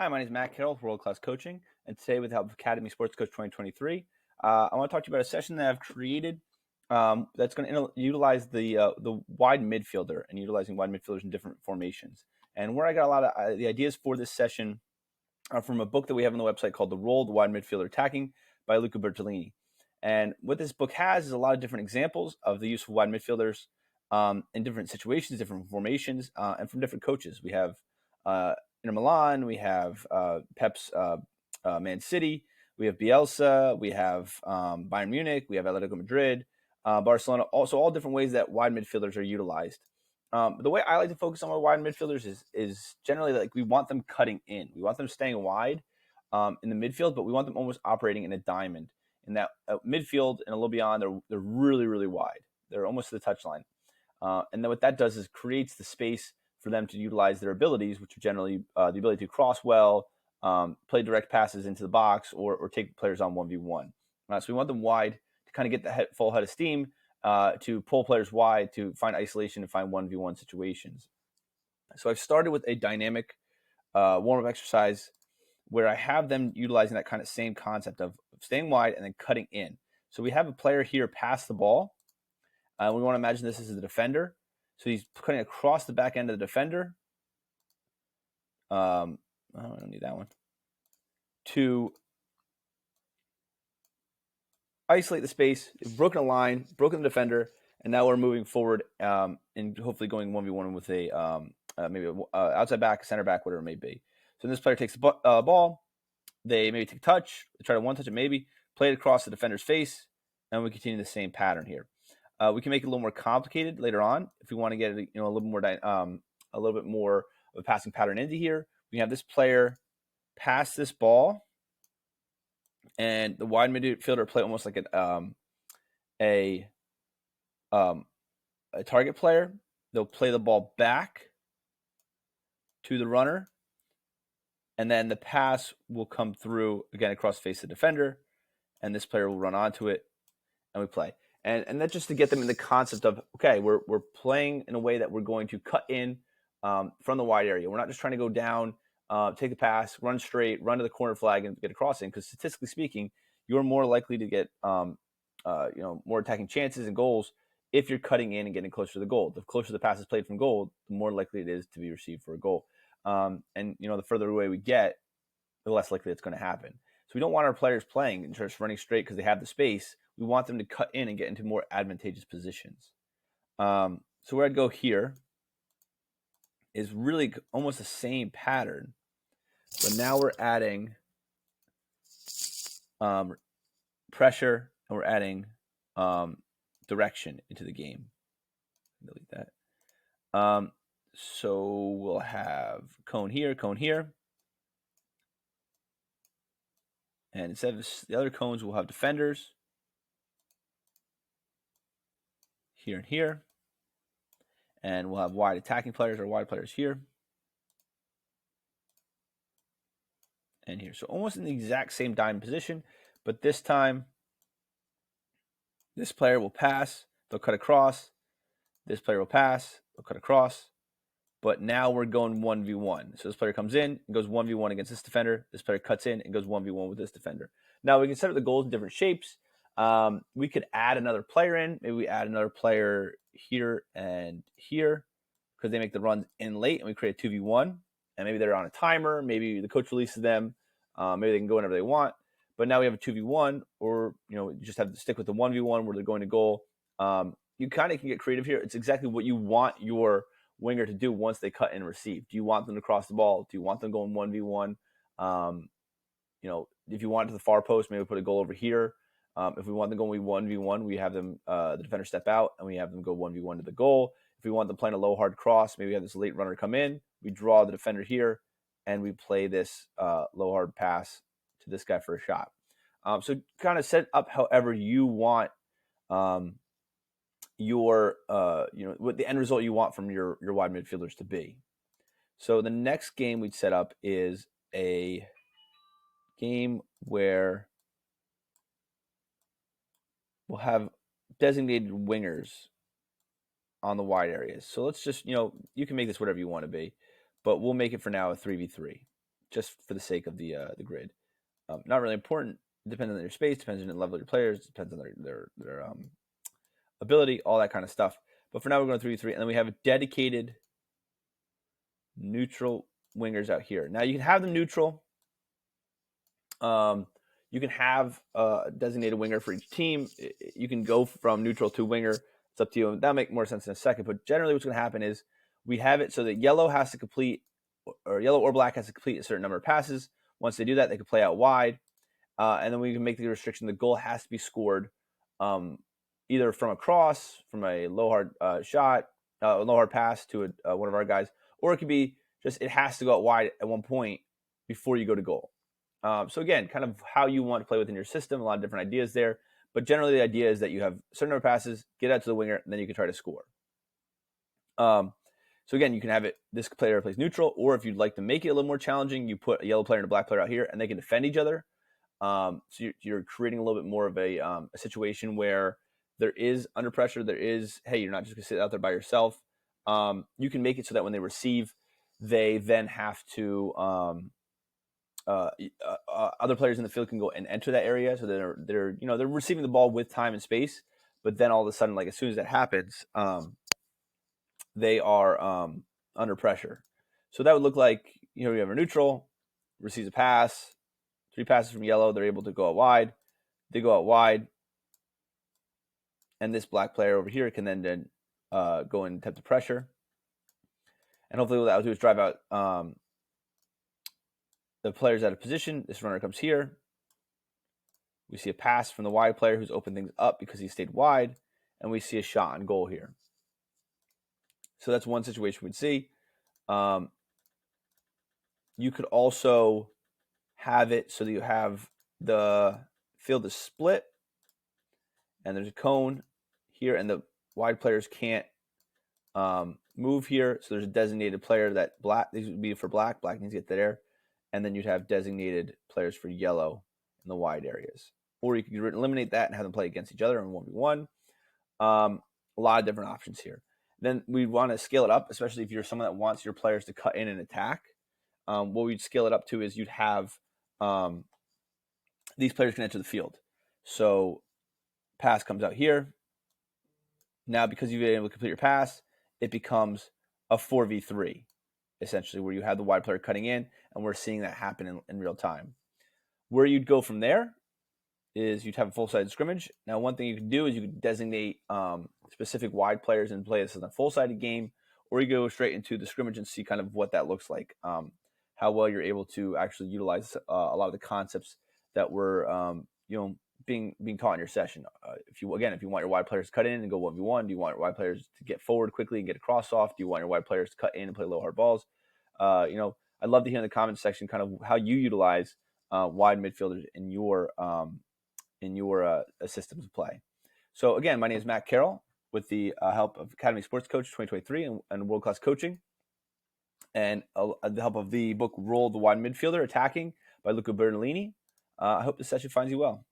Hi, my name is Matt Carroll with World Class Coaching, and today, with the help of Academy Sports Coach 2023, I want to talk to you about a session that I've created that's going to utilize the wide midfielder and utilizing wide midfielders in different formations. And where I got a lot of the ideas for this session are from a book that we have on the website called "The Role of the Wide Midfielder Attacking" by Luca Bertolini. And what this book has is a lot of different examples of the use of wide midfielders in different situations, different formations, and from different coaches. We have Inter Milan, we have Pep's Man City, we have Bielsa, we have Bayern Munich, we have Atletico Madrid, Barcelona. Also, all different ways that wide midfielders are utilized. The way I like to focus on my wide midfielders is generally like we want them cutting in. We want them staying wide in the midfield, but we want them almost operating in a diamond. In that midfield and a little beyond, they're really, really wide. They're almost to the touchline. And then what that does is creates the space for them to utilize their abilities, which are generally the ability to cross well, play direct passes into the box, or take players on 1v1. So we want them wide to kind of get the full head of steam, to pull players wide, to find isolation and find 1v1 situations. So I've started with a dynamic warm-up exercise where I have them utilizing that kind of same concept of staying wide and then cutting in. So we have a player here pass the ball. We want to imagine this is a defender. So he's cutting across the back end of the defender. I don't need that one. To isolate the space, broken a line, broken the defender, and now we're moving forward and hopefully going 1v1 with a maybe outside back, center back, whatever it may be. So this player takes the ball. They maybe take a touch. They try to one touch it, maybe play it across the defender's face, and we continue the same pattern here. We can make it a little more complicated later on if we want to get a little bit more of a passing pattern into here. We have this player pass this ball, and the wide midfielder play almost like a target player. They'll play the ball back to the runner, and then the pass will come through again across the face of the defender, and this player will run onto it, and we play. And that's just to get them in the concept of, okay, we're playing in a way that we're going to cut in from the wide area. We're not just trying to go down, take a pass, run straight, run to the corner flag, and get a crossing. Because statistically speaking, you're more likely to get more attacking chances and goals if you're cutting in and getting closer to the goal. The closer the pass is played from goal, the more likely it is to be received for a goal. And the further away we get, the less likely it's going to happen. So we don't want our players playing and just running straight because they have the space. We want them to cut in and get into more advantageous positions. So where I'd go here is really almost the same pattern, but now we're adding pressure and we're adding direction into the game. Delete that. So we'll have cone here. And instead of the other cones, we'll have defenders here and here. And we'll have wide attacking players or wide players here and here. So almost in the exact same diamond position, but this time this player will pass, they'll cut across. This player will pass, they'll cut across. But now we're going 1v1. So this player comes in and goes 1v1 against this defender. This player cuts in and goes 1v1 with this defender. Now we can set up the goals in different shapes. We could add another player in. Maybe we add another player here and here because they make the runs in late and we create a 2v1. And maybe they're on a timer. Maybe the coach releases them. Maybe they can go whenever they want. But now we have a 2v1, or you just have to stick with the 1v1 where they're going to goal. You kind of can get creative here. It's exactly what you want your winger to do once they cut and receive. Do you want them to cross the ball? Do you want them going 1v1? If you want it to the far post, maybe put a goal over here. If we want them going 1v1, we have them the defender step out and we have them go 1v1 to the goal. If we want them playing a low hard cross, maybe we have this late runner come in. We draw the defender here and we play this low hard pass to this guy for a shot. So kind of set up however you want what the end result you want from your wide midfielders to be. So the next game we'd set up is a game where we'll have designated wingers on the wide areas. So let's just, you can make this whatever you want to be, but we'll make it for now a 3v3. just for the sake of the grid. Not really important. Depends on your space, depends on the level of your players, depends on their ability, all that kind of stuff. But for now, we're going 3-3, and then we have a dedicated neutral wingers out here. Now you can have them neutral. You can have a designated winger for each team. You can go from neutral to winger. It's up to you. That'll make more sense in a second. But generally, what's going to happen is we have it so that yellow has to complete, or yellow or black has to complete a certain number of passes. Once they do that, they can play out wide. And then we can make the restriction. The goal has to be scored either from a cross, from a low hard shot, low hard pass to one of our guys, or it could be just it has to go out wide at one point before you go to goal. So again, kind of how you want to play within your system. A lot of different ideas there, but generally the idea is that you have a certain number of passes, get out to the winger, and then you can try to score. So again, you can have it. This player plays neutral, or if you'd like to make it a little more challenging, you put a yellow player and a black player out here, and they can defend each other. So you're creating a little bit more of a situation where there is under pressure. There is, hey, you're not just going to sit out there by yourself. You can make it so that when they receive, they then have to other players in the field can go and enter that area. So they're receiving the ball with time and space, but then all of a sudden, like as soon as that happens, they are under pressure. So that would look like you have a neutral, receives a pass. 3 passes from yellow, they're able to go out wide. They go out wide, and this black player over here can then go and attempt the pressure. And hopefully what that will do is drive out the players out of position. This runner comes here. We see a pass from the wide player who's opened things up because he stayed wide, and we see a shot on goal here. So that's one situation we'd see. You could also have it so that you have the field is split and there's a cone here and the wide players can't move here. So there's a designated player that these would be for black needs to get there. And then you'd have designated players for yellow in the wide areas. Or you could eliminate that and have them play against each other in 1v1. A lot of different options here. Then we'd want to scale it up, especially if you're someone that wants your players to cut in and attack. What we'd scale it up to is you'd have these players can enter the field. So pass comes out here. Now, because you've been able to complete your pass, it becomes a 4v3, essentially, where you have the wide player cutting in, and we're seeing that happen in real time. Where you'd go from there is you'd have a full-sided scrimmage. Now, one thing you can do is you could designate specific wide players and play this as a full-sided game, or you go straight into the scrimmage and see kind of what that looks like, how well you're able to actually utilize a lot of the concepts that were being taught in your session. If you want your wide players to cut in and go 1v1, do you want your wide players to get forward quickly and get a cross off? Do you want your wide players to cut in and play low hard balls? I'd love to hear in the comments section kind of how you utilize wide midfielders in your systems of play. So again, my name is Matt Carroll with the help of Academy Sports Coach 2023 and World Class Coaching, and the help of the book Roll the Wide Midfielder Attacking by Luca Bernardini. I hope this session finds you well.